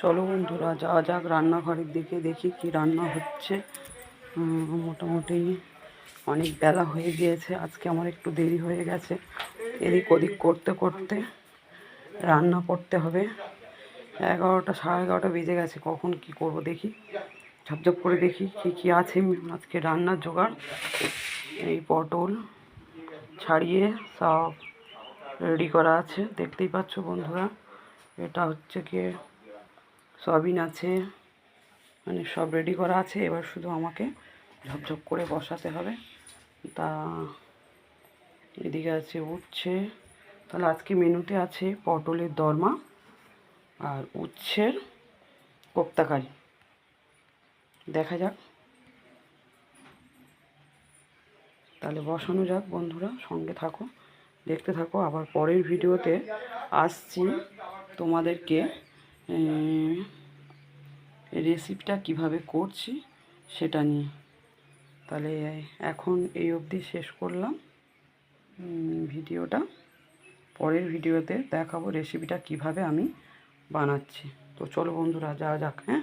চলো বন্ধুরা যাওয়া যাক রান্নাঘরের দিকে, দেখি কি রান্না হচ্ছে। মোটামুটি অনেক বেলা হয়ে গিয়েছে, আজকে আমার একটু দেরি হয়ে গেছে। এদিক ওদিক করতে করতে রান্না করতে হবে। 11টা 11:30 বেজে গেছে, কখন কি করব দেখি। ঝপঝপ করে দেখি কি কি আছে আজকে রান্নার জোগাড়। এই পটল ছাড়িয়ে সব রেডি করা আছে, দেখতেই পাচ্ছ বন্ধুরা। এটা হচ্ছে কি সয়াবিন আছে, মানে সব রেডি করা আছে। এবার শুধু আমাকে ঝপঝপ করে বসাতে হবে। তা এদিকে আছে উচ্ছে। তাহলে আজকে মেনুতে আছে পটলের দরমা আর উচ্ছের কোপ্তাকারি। দেখা যাক, তাহলে বসানো যাক বন্ধুরা, সঙ্গে থাকো, দেখতে থাকো। আবার পরের ভিডিওতে আসছি তোমাদেরকে রেসিপিটা কিভাবে করছি সেটা নিয়ে। তাহলে এখন এই অবধি শেষ করলাম ভিডিওটা। পরের ভিডিওতে দেখাবো রেসিপিটা কিভাবে আমি বানাচ্ছি। তো চলো বন্ধুরা যাওয়া যাক। হ্যাঁ।